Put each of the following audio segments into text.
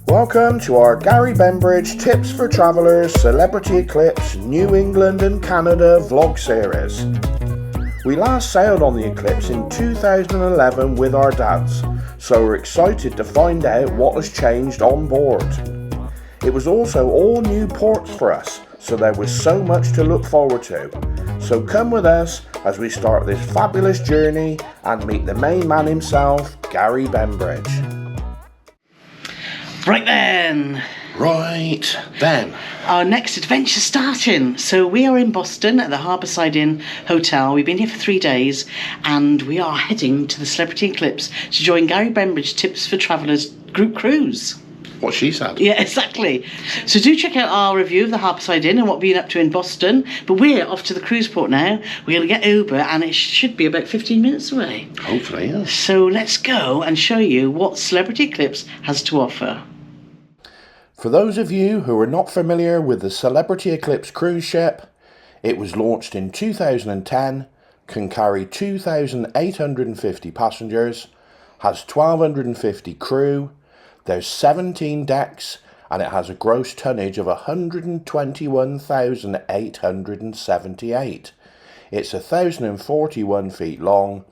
Welcome to our Gary Bembridge Tips for Travellers Celebrity Eclipse New England and Canada vlog series. We last sailed on the Eclipse in 2011 with our dads, so we're excited to find out what has changed on board. It was also all new ports for us, so there was so much to look forward to. So come with us as we start this fabulous journey and meet the main man himself, Gary Bembridge. Right then, our next adventure starting. So we are in Boston at the Harbourside Inn Hotel. We've been here for 3 days and we are heading to the Celebrity Eclipse to join Gary Bembridge Tips for Travellers group cruise. What she said. Yeah, exactly. So do check out our review of the Harbourside Inn and what we've been up to in Boston. But we're off to the cruise port now. We're going to get Uber and it should be about 15 minutes away. Hopefully, yeah. So let's go and show you what Celebrity Eclipse has to offer. For those of you who are not familiar with the Celebrity Eclipse cruise ship, it was launched in 2010, can carry 2,850 passengers, has 1,250 crew, there's 17 decks, and it has a gross tonnage of 121,878. It's 1,041 feet long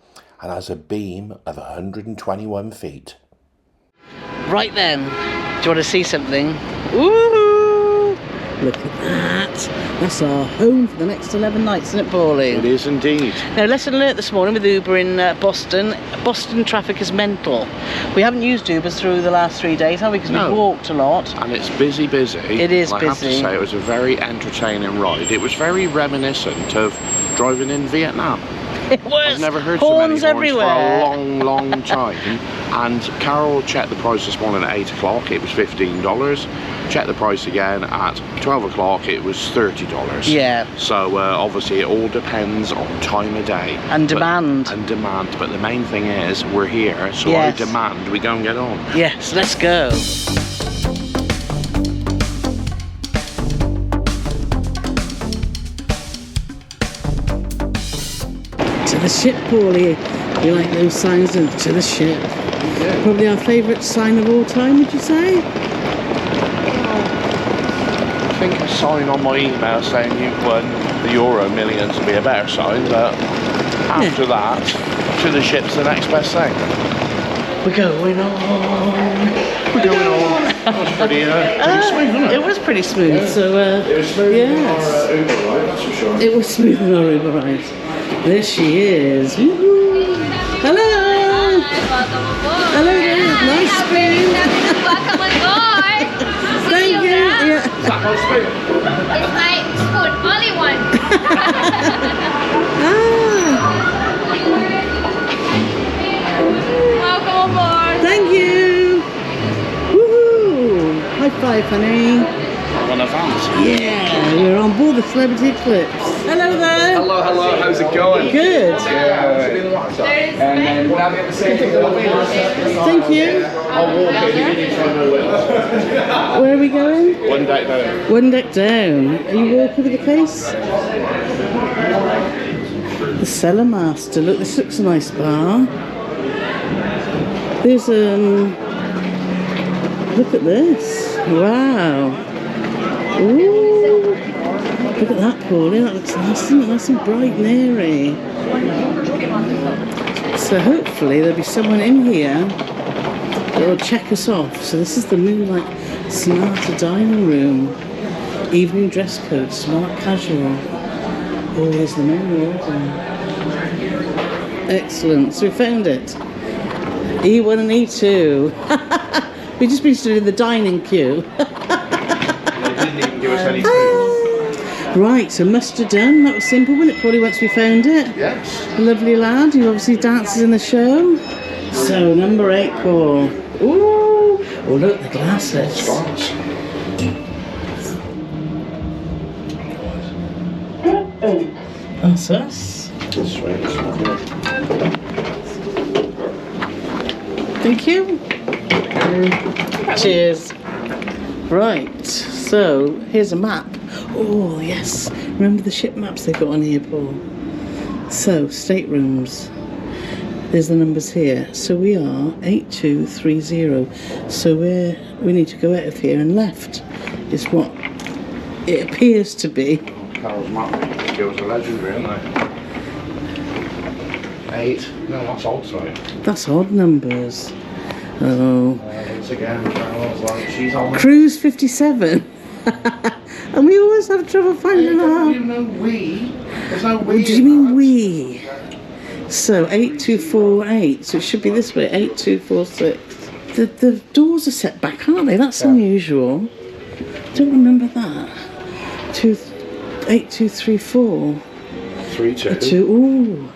and has a beam of 121 feet. Right then, do you want to see something? Ooh! Look at that. That's our home for the next 11 nights, isn't it, Paulie? It is indeed. Now, lesson learnt this morning with Uber in Boston. Boston traffic is mental. We haven't used Uber through the last 3 days, have we? Because we've walked a lot. And it's busy. It is busy. I have to say, it was a very entertaining ride. It was very reminiscent of driving in Vietnam. It was. I've never heard horns so many horns everywhere. for a long time. And Carole checked the price this morning at 8 o'clock, it was $15. Checked the price again at 12 o'clock, it was $30. Yeah. So obviously it all depends on time of day. And demand. But the main thing is, we're here, so yes. I demand we go and get on. Yes, let's go. To the ship, Paulie. You like those signs of to the ship? Yeah. Probably our favourite sign of all time, would you say? I think a sign on my email saying you've won the Euro Millions would be a better sign, but after that, to the ship's the next best thing. We're going on. We're going on. That was pretty smooth, wasn't it? It was pretty smooth. Yeah. So, it was smooth yes. in our Uber ride, that's for sure. It was smooth in our Uber ride. There she is. Woo-hoo. Hello. Welcome aboard. Hello there. Nice spoon. Welcome aboard. Thank you. Yeah. Is that my spoon? It's my spoon, only one. Welcome aboard. Thank you. Woohoo! High five, honey. I'm on a van. Yeah, we're on board the Celebrity Eclipse. Hello there. Hello, how's it going? Good. And then we'll have the same thing. Thank you. Where are we going? One deck down. One deck down. Are you walking with the case? The Cellar Master. Look, this looks a nice bar. There's look at this. Wow. Ooh. Look at that, Paulie. That looks nice, isn't it? Nice and bright and airy. So hopefully there'll be someone in here that will check us off. So this is the Moonlight Sonata dining room. Evening dress code, smart casual. Oh, there's the menu order. Excellent. So we found it. E1 and E2. We've just been stood in the dining queue. They didn't even give us any food. Right, so mustard done. That was simple, wasn't it, Paulie, once we found it? Yes. Lovely lad, who obviously dances in the show. So, number 8, Paul. Ooh! Oh, look, the glasses. That's us. Sweet. Thank you. Cheers. Right, so here's a map. Oh, yes. Remember the ship maps they've got on here, Paul? So, staterooms. There's the numbers here. So we are 8230. So we need to go out of here and left. Is what it appears to be. Carole's map skills are legendary, aren't they? 8. No, that's odd, sorry. That's odd numbers. Oh. Once again, Carole's like, she's on. Cruise 57. And we always have trouble finding out. There's no we. There's no we. What do you mean we? So 8248. So it should be this way. 8246. The doors are set back, aren't they? That's unusual. Don't remember that. 8234. 32. Ooh.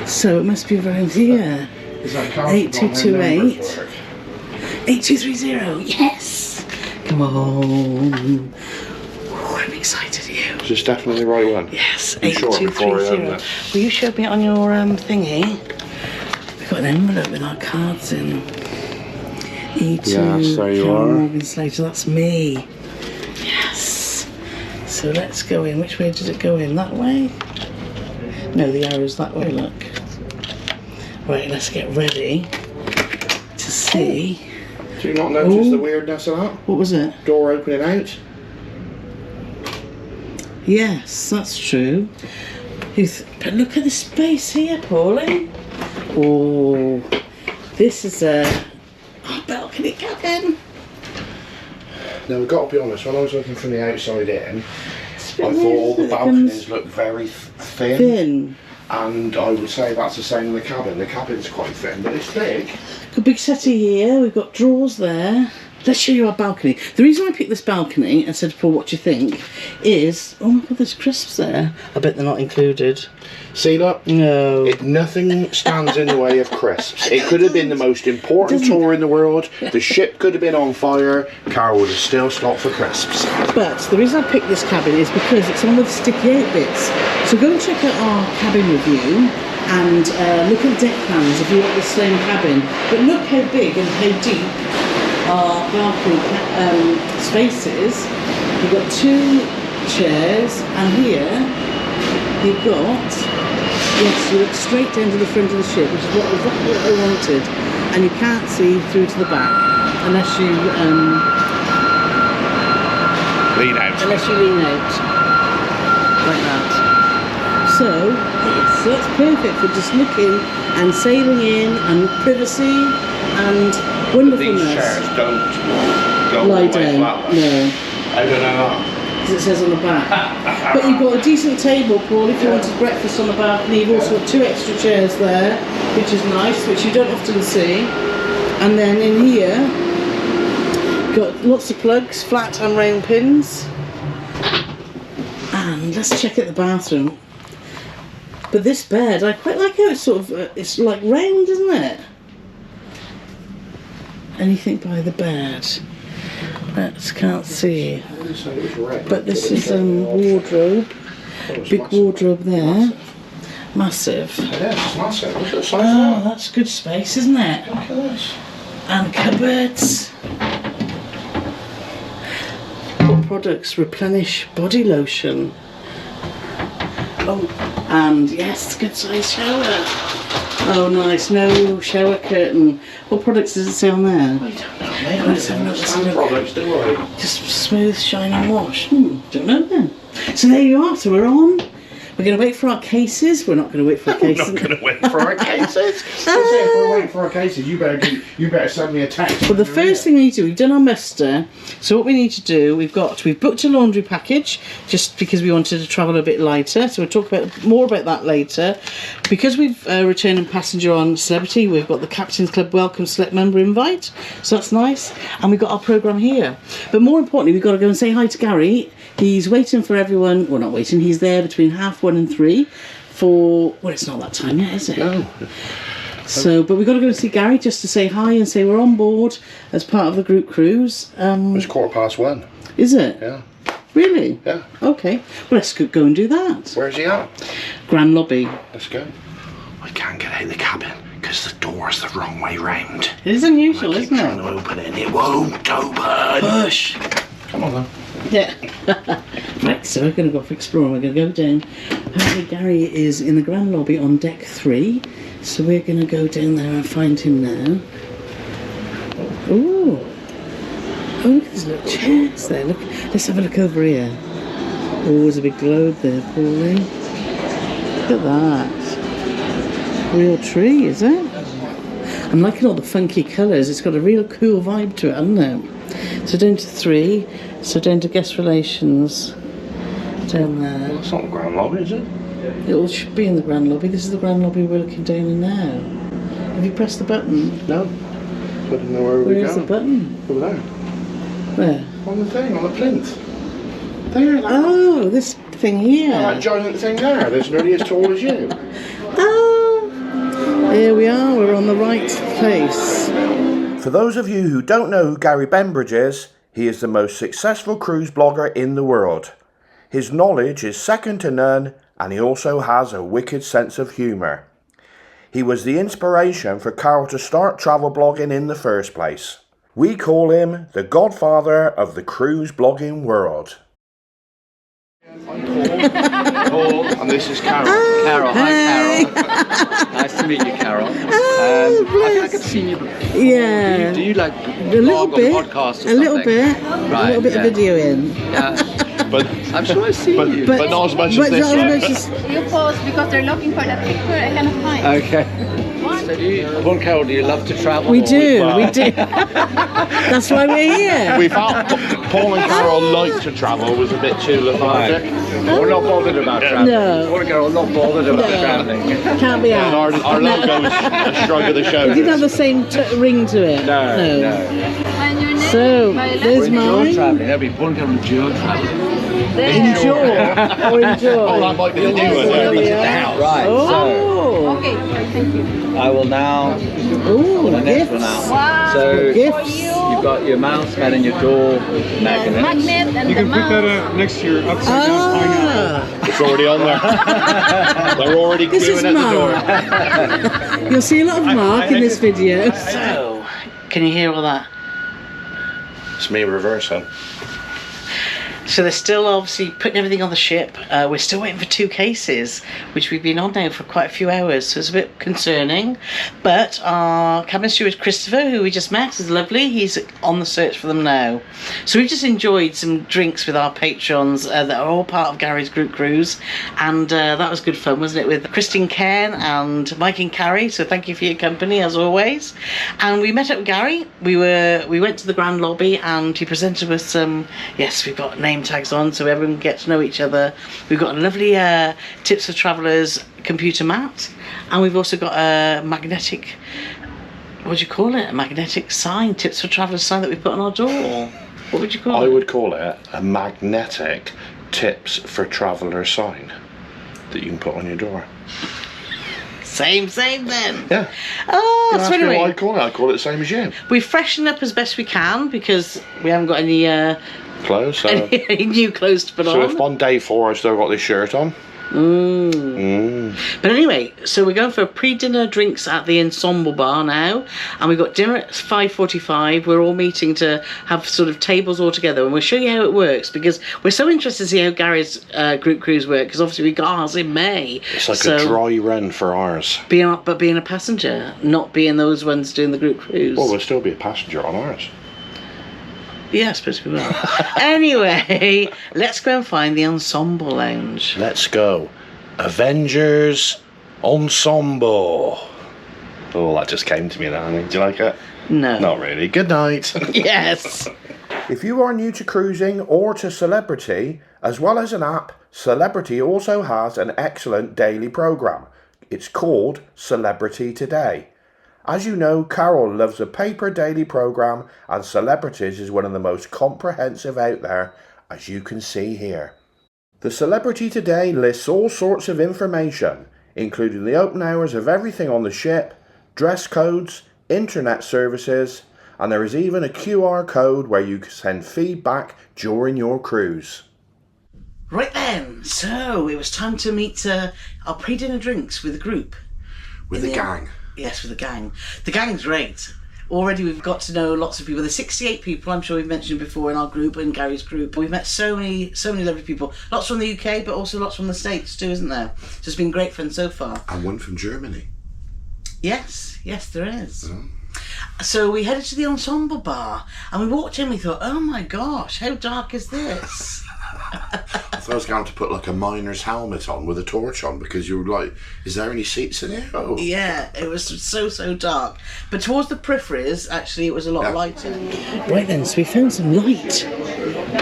So it must be around here. Is that 8228. 8230. Yes. Come on. Oh, I'm excited for you. Is this definitely the right one? Yes. You sure before I open 8230. it? Will you show me it on your thingy? We've got an envelope with our cards in. E2. Yes, there you Carole are. Morgan Slater. That's me. Yes. So let's go in. Which way does it go in? That way? No, the arrow's that way, look. Right, let's get ready to see. Do you not notice the weirdness of that? What was it? Door opening out? Yes, that's true. But look at the space here, Pauline. Oh, this is a balcony cabin. Now, we've got to be honest, when I was looking from the outside in, I thought weird, all the isn't it? balconies looked very thin. Thin. And I would say that's the same in the cabin. The cabin's quite thin, but it's big. A big settee here. We've got drawers there. Let's show you our balcony. The reason I picked this balcony and said, Paul, what do you think? Is, oh my God, there's crisps there. I bet they're not included. See that? No. Nothing stands in the way of crisps. It could have been the most important Doesn't- tour in the world. The ship could have been on fire. Carole would have still stopped for crisps. But the reason I picked this cabin is because it's on with sticky out bits. So go and check out our cabin review and look at deck plans if you want the same cabin. But look how big and how deep our balcony space is. You've got 2 chairs, and here you've got, yes, you look straight down to the front of the ship, which is exactly what I wanted. And you can't see through to the back unless you Lean out. lean out like that. So yes, so that's perfect for just looking and sailing in and privacy and These wonderfulness. chairs don't go all Lie the way down. flat. No, I don't know as it says on the back. But you've got a decent table, Paul, if you wanted breakfast on the balcony. You've also got 2 extra chairs there, which is nice, which you don't often see. And then in here, got lots of plugs, flat and round pins. And let's check out the bathroom. But this bed, I quite like how it's sort of, it's like round, isn't it? Anything by the bed? Let's can't see. that. But this is wardrobe. Big wardrobe there. Massive. It is, it's massive. Look at the size Oh, of that's good space, isn't it? that. Look at this. And cupboards. What products? Replenish body lotion. Oh, and yes, good size shower. Oh, nice. No shower curtain. What products does it say on there? I don't know, mate. Let's have a look, let's have a look. Products, do I? Just smooth, shining wash. Don't know then. So there you are. So we're on. We're going to wait for our cases. We're not going to wait for our We're cases. not going to wait for our cases. Let's say if we're waiting for our cases, you better send me a text. Well, the first thing we need to do, we've done our muster. So what we need to do, we've booked a laundry package just because we wanted to travel a bit lighter. So we'll talk more about that later. Because we've returning passenger on Celebrity, we've got the Captain's Club Welcome Select Member invite. So that's nice. And we've got our programme here. But more importantly, we've got to go and say hi to Gary. He's waiting for everyone. Well, not waiting. He's there between 1:30 and 3 for, well, it's not that time yet, is it? No. So, but we've got to go and see Gary just to say hi and say we're on board as part of the group cruise. It's 1:15. Is it? Yeah. Really? Yeah. Okay. Well, let's go and do that. Where's he at? Grand lobby. Let's go. I can't get out of the cabin because the door's the wrong way round. It is unusual, I keep isn't trying it? to open it and it won't open. Push. Come on then. Yeah. Right, so we're going to go off exploring. We're going to go down. Apparently Gary is in the grand lobby on deck 3. So we're going to go down there and find him now. Ooh. Oh, look at these little chairs there. Look, let's have a look over here. Oh, there's a big globe there, Pauline. Look at that. Real tree, is it? I'm liking all the funky colours. It's got a real cool vibe to it, hasn't it? So down to 3. So down to guest relations. Down there. Well, it's not the grand lobby, is it? It all should be in the grand lobby. This is the grand lobby we're looking down in now. Have you pressed the button? No. I didn't know where we go. Where's the button? Over there. Where? On the thing, on the plinth. There. Oh, this thing here. That giant thing there. That's nearly as tall as you. Oh, here we are. We're on the right place. For those of you who don't know who Gary Bembridge is, he is the most successful cruise blogger in the world. His knowledge is second to none, and he also has a wicked sense of humour. He was the inspiration for Carole to start travel blogging in the first place. We call him the godfather of the cruise blogging world. Paul, and this is Carole. Carole, hi Hey. Carole. Nice to meet you, Carole. I think I could see you before. Yeah. Do you like A little blog or bit. podcast or A little something? bit. Right, a little bit yeah. of video in. Yeah. But I'm sure I've seen you. but not as much as But this not as one. much as... You pause because they're looking for that picture. I cannot find. Okay. So do you, Paul and Carole, do you love to travel? We or- do, we do. That's why we're here. We felt Paul and Carole like to travel was a bit too lethargic. We're not bothered about traveling. No. Paul and Carole are not bothered about No. traveling. Can't be And our out. logo is a shrug of the It didn't have the shoulders. same ring to it. No. And your name? So, My last there's name? mine. Traveling. That'd be Paul and Carole enjoy traveling. Enjoy. Or enjoy. Oh, that might be the new one. There we Yeah. are. Right, Oh. Okay, thank you. so I will now Ooh, the next one gifts. out. Wow. So Gifts. you've got your mouse pad and your door magnet. Magnet and You the can put that mouse. next to your upside down pineapple. Ah, It's already on there. They're already this is queuing at the door. Mark. You'll see a lot of Mark in this video. So, can you hear all that? It's me reversing. So they're still obviously putting everything on the ship. We're still waiting for 2 cases, which we've been on now for quite a few hours, so it's a bit concerning. But our cabin steward Christopher, who we just met, is lovely. He's on the search for them now. So we've just enjoyed some drinks with our patrons that are all part of Gary's group cruise, and that was good fun, wasn't it? With Christine Ken and Mike and Carrie. So thank you for your company as always. And we met up with Gary. We went to the grand lobby, and he presented with some. Yes, we've got name tags on so everyone can get to know each other. We've got a lovely Tips for Travellers computer mat, and we've also got a magnetic, what do you call it, a magnetic sign, Tips for Travellers sign that we put on our door. What would you call I it? would call it a magnetic tips for traveller sign that you can put on your door. Same then. Yeah. Oh, You so ask me what anyway, I call it. I call it the same as you. we freshened up as best we can because we haven't got any Clothes. So, any new clothes to put so on. if on day 4 I've still got this shirt on. But anyway, so we're going for pre-dinner drinks at the Ensemble Bar now, and we've got dinner at 5:45. We're all meeting to have sort of tables all together, and we'll show you how it works because we're so interested to see how Gary's group cruise work, because obviously we got ours in May. It's like so a dry run for ours. being a passenger, not being those ones doing the group cruise. Well, we'll still be a passenger on ours. Yeah, I suppose we will. Anyway, let's go and find the Ensemble Lounge. Let's go. Avengers Ensemble. Oh, that just came to me now. Do you like it? No. Not really. Good night. Yes. If you are new to cruising or to Celebrity, as well as an app, Celebrity also has an excellent daily programme. It's called Celebrity Today. As you know, Carole loves a paper daily programme, and Celebrities is one of the most comprehensive out there, as you can see here. The Celebrity Today lists all sorts of information, including the open hours of everything on the ship, dress codes, internet services, and there is even a QR code where you can send feedback during your cruise. Right then, so it was time to meet our pre-dinner drinks with the group. With the gang. Yes, with the gang. The gang's great. already we've got to know lots of people. There's 68 people, I'm sure we've mentioned before in our group, in Gary's group. We've met so many lovely people. Lots from the UK, but also lots from the States too, isn't there? So it's been great fun so far. And one from Germany. Yes, there is. Oh. So we headed to the Ensemble Bar, and we walked in, we thought, oh my gosh, how dark is this? I thought I was going to put like a miner's helmet on with a torch on, because you were like, is there any seats in here? Oh. Yeah, it was so dark. But towards the peripheries, actually, it was a lot lighter. Right then, so we found some light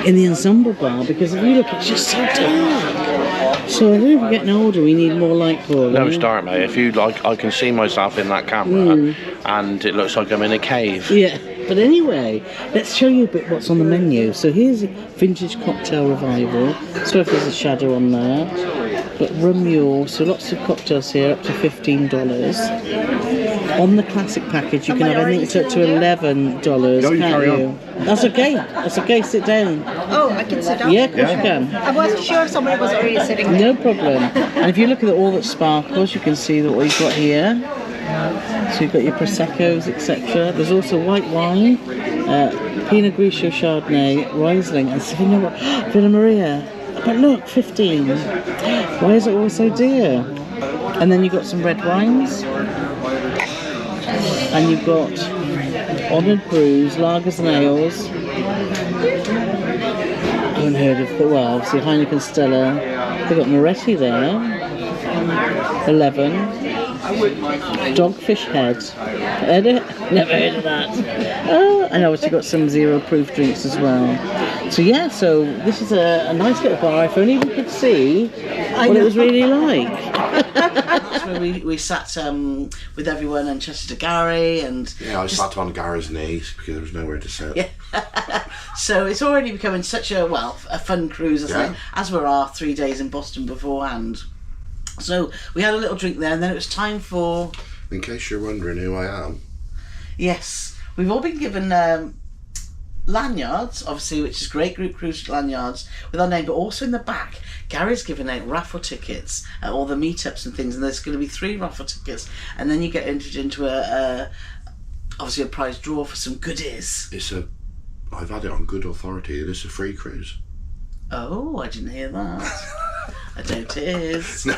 in the Ensemble Bar, because if you look, it's just so dark. So I think if we're getting older, we need more light, Paul. No start, mate. If you like, I can see myself in that camera, and it looks like I'm in a cave. Yeah. But anyway, let's show you a bit what's on the menu. So here's Vintage Cocktail Revival. Sorry if there's a shadow on there. But rum mule, so lots of cocktails here, up to $15. On the classic package, you can have anything up to $11. No, you carry on. That's okay, sit down. Oh, I can sit down? Yeah, of course you can. I wasn't sure if somebody was already sitting there. No problem. And if you look at all that sparkles, you can see that what you've got here. So you've got your Prosecco's, etc. There's also white wine, Pinot Grigio Chardonnay, Riesling, and Villa Maria. But look, 15. Why is it all so dear? And then you've got some red wines. And you've got honoured brews, lagers and ales. I haven't heard of the, well, obviously Heineken Stella. They've got Moretti there. 11. Dogfish Head. Heard it? Never heard of that. Oh, and obviously got some zero proof drinks as well. So yeah, so this is a nice little bar. If only we could see what it was really like. That's where we sat with everyone and chatted to Gary and... Yeah, I sat on Gary's knees because there was nowhere to sit. Yeah. So it's already becoming such a fun cruise, isn't it? As were our 3 days in Boston beforehand. So we had a little drink there, and then it was time for... In case you're wondering who I am. Yes, we've all been given lanyards, obviously, which is great, group cruise lanyards with our name, but also in the back, Gary's given out raffle tickets at all the meetups and things, and there's going to be 3 raffle tickets, and then you get entered into obviously a prize draw for some goodies. I've had it on good authority, it is a free cruise. Oh, I didn't hear that. I doubt it is. No.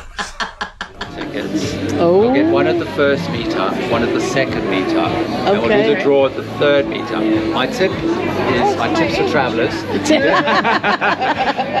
Tickets. Oh. You'll get one at the first meetup, one at the second meetup, and we'll do the draw at the 3rd meetup. My tip is, my tips for travellers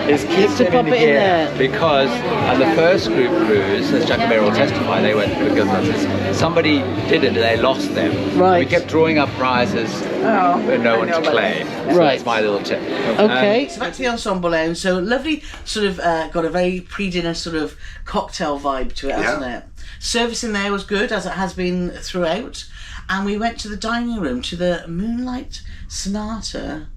is keep to them pop in it in here, there. because on the first group cruise, as Jack and Mary will testify, they went because somebody did it and they lost them. Right. We kept drawing up prizes with no one to claim. So Right. that's my little tip. Okay, so back to the Ensemble Lounge. So lovely, sort of got a very pre-dinner sort of cocktail vibe to it, hasn't it? Service in there was good, as it has been throughout. And we went to the dining room, to the Moonlight Sonata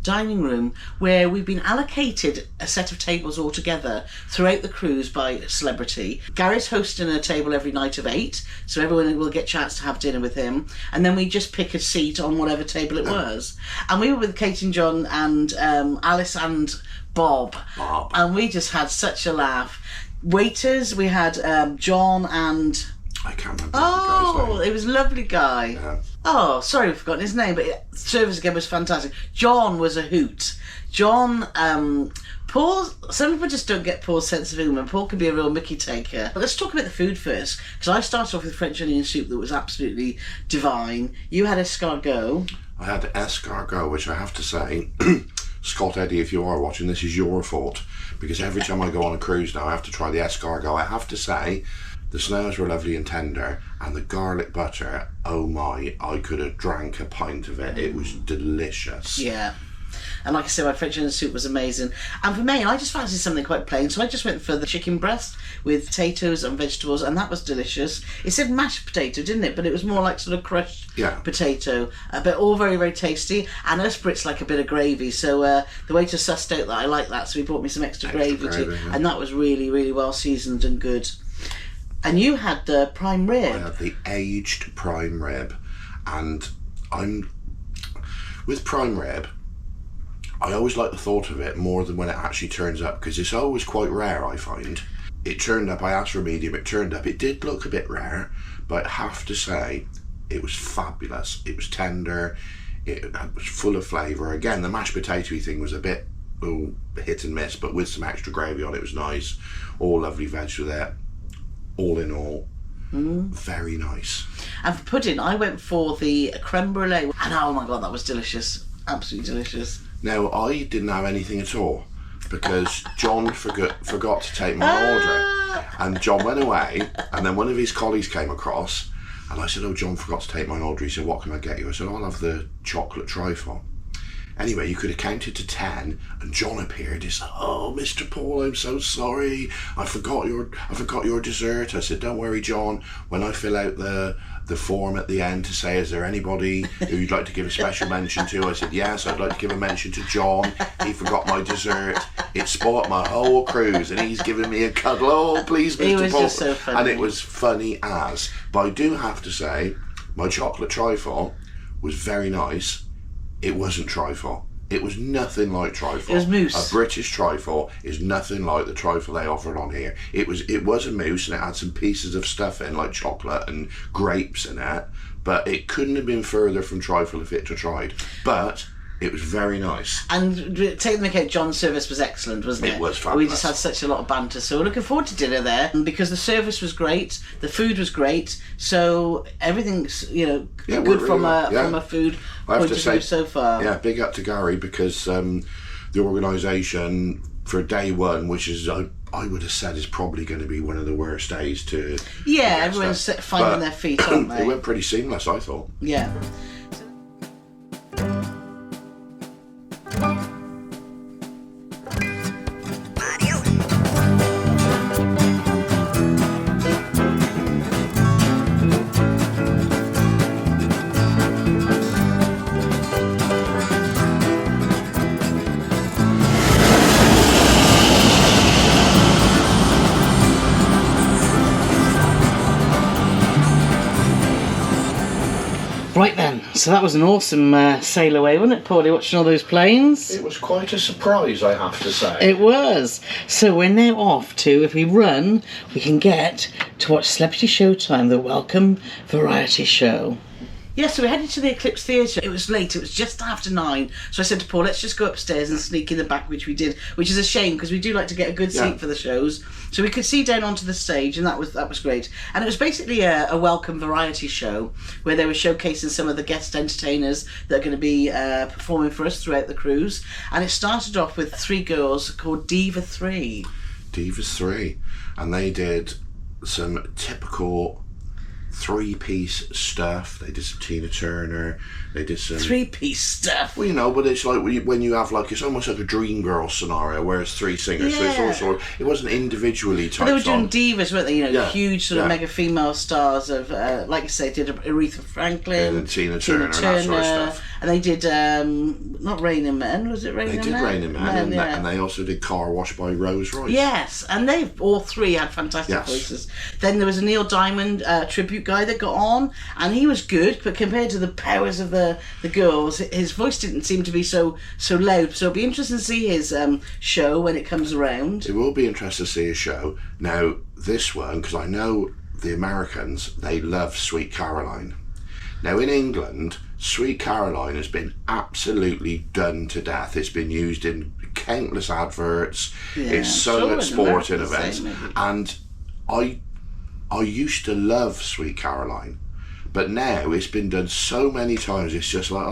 dining room, where we've been allocated a set of tables altogether throughout the cruise by Celebrity. Gary's hosting a table every night of 8, so everyone will get a chance to have dinner with him, and then we just pick a seat on whatever table it was. And we were with Kate and John and Alice and Bob, and we just had such a laugh. Waiters, we had John and... I can't remember the guy's name. It was a lovely guy. Yeah. Oh, sorry, I've forgotten his name, but service again was fantastic. John was a hoot. John, Paul, some people just don't get Paul's sense of humour. Paul can be a real mickey taker. But let's talk about the food first, because I started off with French onion soup that was absolutely divine. You had escargot. I had escargot, which I have to say, Scott Eddy, if you are watching, this is your fault, because every time I go on a cruise now I have to try the escargot. I have to say, the snails were lovely and tender, and the garlic butter, oh my, I could have drank a pint of it. It was delicious. Yeah. And like I said, my French onion soup was amazing. And for me, I just fancied something quite plain, so I just went for the chicken breast with potatoes and vegetables, and that was delicious. It said mashed potato, didn't it? But it was more like sort of crushed potato, but all very, very tasty. And us Brits like a bit of gravy, so the waiter sussed out that I like that, so he brought me some extra gravy too, yeah. And that was really, really well seasoned and good. And you had the prime rib. I had the aged prime rib, and with prime rib, I always like the thought of it more than when it actually turns up, because it's always quite rare, I find. It turned up, I asked for a medium, it turned up. It did look a bit rare, but I have to say, It was fabulous. It was tender. It was full of flavour. Again, the mashed potato thing was a bit hit and miss, but with some extra gravy on it was nice. All lovely veg with it. All in all, very nice. And for pudding, I went for the creme brulee, and oh my god, that was delicious. Absolutely delicious. Now, I didn't have anything at all because John forgot to take my order, and John went away, and then one of his colleagues came across, and I said, "Oh, John forgot to take my order." He said, "What can I get you?" I said, "I'll have the chocolate trifle." Anyway, you could have counted to 10, and John appeared. He said, "Oh, Mr. Paul, I'm so sorry. I forgot your dessert." I said, "Don't worry, John. When I fill out the form at the end to say, is there anybody who you'd like to give a special mention to?" I said, "Yes, I'd like to give a mention to John. He forgot my dessert. It spoilt my whole cruise, and he's giving me a cuddle. Oh, please, Mr. Paul." He was just so funny. And it was funny as. But I do have to say, my chocolate trifle was very nice. It wasn't trifle. It was nothing like trifle. It was mousse. A British trifle is nothing like the trifle they offered on here. It was a mousse, and it had some pieces of stuff in, like chocolate and grapes in it. But it couldn't have been further from trifle if it had tried. But it was very nice. And take the cake, John's service was excellent, wasn't it? It was fabulous. We just had such a lot of banter, so we're looking forward to dinner there because the service was great, the food was great, so everything's good from a food point of view so far. Yeah, big up to Gary because the organisation for day one, which is I would have said is probably going to be one of the worst days to. Yeah, everyone's finding their feet, aren't they? It went pretty seamless, I thought. Yeah. Right then, so that was an awesome sail away, wasn't it, Paulie, watching all those planes? It was quite a surprise, I have to say. It was. So we're now off to, if we run, we can get to watch Celebrity Showtime, the Welcome Variety Show. Yeah, so we headed to the Eclipse Theatre. It was late, it was just after 9. So I said to Paul, let's just go upstairs and sneak in the back, which we did, which is a shame because we do like to get a good seat for the shows. So we could see down onto the stage, and that was great. And it was basically a welcome variety show where they were showcasing some of the guest entertainers that are going to be performing for us throughout the cruise. And it started off with 3 girls called Diva 3. Divas 3. And they did some typical 3-piece stuff. They did some Tina Turner. They did some 3-piece stuff. Well, but it's like when you have it's almost like a Dream Girl scenario where it's 3 singers. Yeah. So it's also, it wasn't individually typed on. They were doing divas, weren't they? Huge sort of Yeah. mega female stars of, like you say, did Aretha Franklin, and Tina Turner, and that sort of stuff. And they did not Rain in Men, was it Rain in Men? They did Rain in Men, and they also did Car Wash by Rose Royce. Yes, and they all 3 had fantastic voices. Then there was a Neil Diamond tribute guy that got on, and he was good, but compared to the powers of the girls, his voice didn't seem to be so loud. So it'll be interesting to see his show when it comes around. It will be interesting to see his show. Now, this one, because I know the Americans, they love Sweet Caroline. Now, in England, Sweet Caroline has been absolutely done to death. It's been used in countless adverts. It's sung at sporting events. And I used to love Sweet Caroline. But now it's been done so many times, it's just like,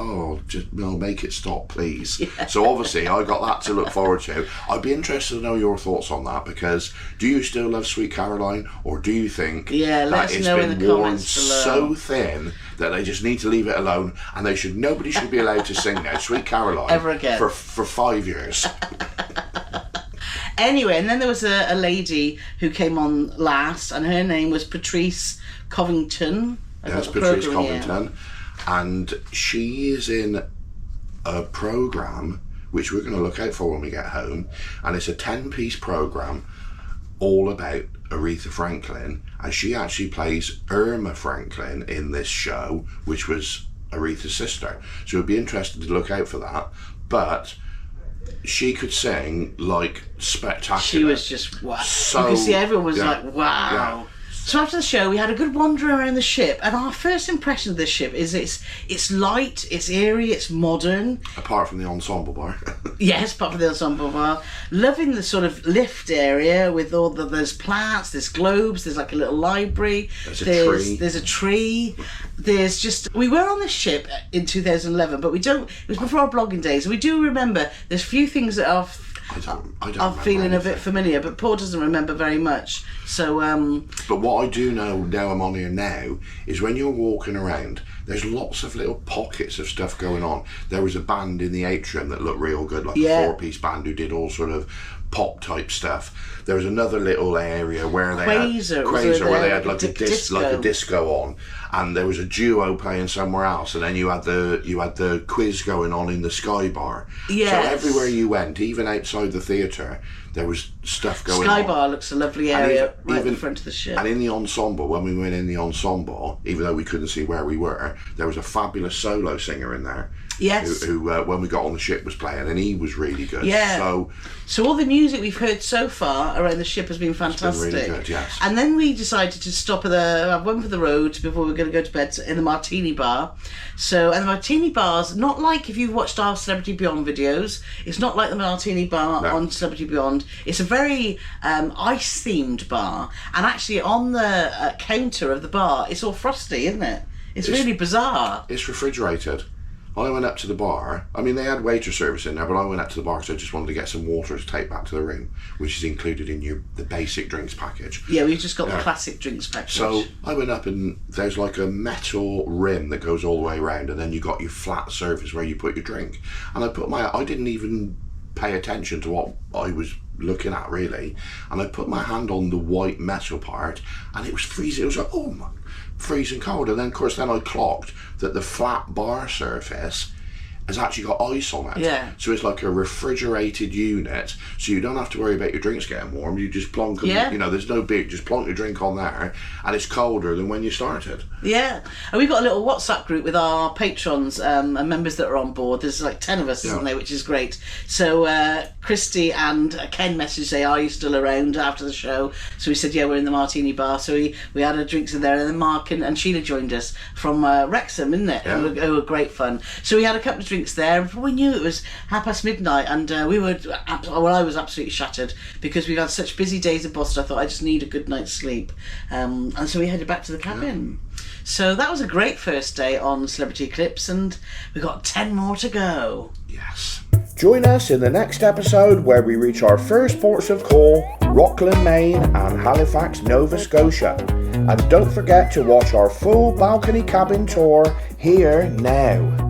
make it stop, please. Yeah. So obviously I got that to look forward to. I'd be interested to know your thoughts on that, because do you still love Sweet Caroline, or do you think that it's been worn so thin that they just need to leave it alone, and nobody should be allowed to sing now Sweet Caroline ever again for 5 years? Anyway, and then there was a lady who came on last, and her name was Patrice Covington. That's Patrice Covington, and she is in a programme which we're going to look out for when we get home, and it's a 10-piece programme all about Aretha Franklin, and she actually plays Irma Franklin in this show, which was Aretha's sister. So it'd be interesting to look out for that. But she could sing like spectacular. She was just wow. So, you could see everyone was like, wow. Yeah. So after the show, we had a good wander around the ship, and our first impression of this ship is it's light, it's airy, it's modern. Apart from the Ensemble Bar. Yes, apart from the Ensemble Bar. Loving the sort of lift area with all there's plants, there's globes, there's like a little library. There's a tree. There's just, we were on this ship in 2011, but it was before our blogging days. We do remember there's a few things that are feeling a bit familiar, but Paul doesn't remember very much. So, but what I do know now I'm on here now is when you're walking around, there's lots of little pockets of stuff going on. There was a band in the atrium that looked real good, like a 4-piece band who did all sort of pop type stuff. There was another little area where they had like a disco on, and there was a duo playing somewhere else, and then you had the quiz going on in the Sky Bar. Yes. So everywhere you went, even outside the theatre, there was stuff going on. Sky Bar looks a lovely area right in front of the ship. And in the ensemble, when we went in the ensemble, even though we couldn't see where we were, there was a fabulous solo singer in there. Yes. Who when we got on the ship was playing, and he was really good. Yeah. So all the music we've heard so far around the ship has been fantastic. It's been really good, yes. And then we decided to stop at one for the road before we were going to go to bed in the Martini Bar. And the Martini Bar's not like if you've watched our Celebrity Beyond videos. It's not like the Martini Bar on Celebrity Beyond. It's a very ice themed bar, and actually on the counter of the bar, it's all frosty, isn't it? It's really bizarre. It's refrigerated. I went up to the bar. I mean, they had waiter service in there, but I went up to the bar because I just wanted to get some water to take back to the room, which is included in the basic drinks package. Yeah, we just got the classic drinks package. So I went up, and there's like a metal rim that goes all the way around, and then you got your flat surface where you put your drink. And I didn't even pay attention to what I was looking at really, and I put my hand on the white metal part, and it was freezing. It was like, oh my, freezing cold. And then of course I clocked that the flat bar surface has actually got ice on it. Yeah. So it's like a refrigerated unit, so you don't have to worry about your drinks getting warm. You just plonk them, there's no big, just plonk your drink on there, and it's colder than when you started. Yeah. And we've got a little WhatsApp group with our patrons and members that are on board. There's like 10 of us, isn't there, which is great. So Christy and Ken messaged, say, are you still around after the show? So we said, yeah, we're in the Martini Bar. So we had our drinks in there, and then Mark and Sheila joined us from Wrexham, isn't it? Yeah. And they were great fun. So we had a couple of drinks there, and before we knew it was midnight, and I was absolutely shattered because we've had such busy days in Boston. I thought I just need a good night's sleep, and so we headed back to the cabin. So that was a great first day on Celebrity Eclipse, and we've got 10 more to go. Yes. Join us in the next episode where we reach our first ports of call, Rockland, Maine and Halifax, Nova Scotia. And don't forget to watch our full balcony cabin tour here now.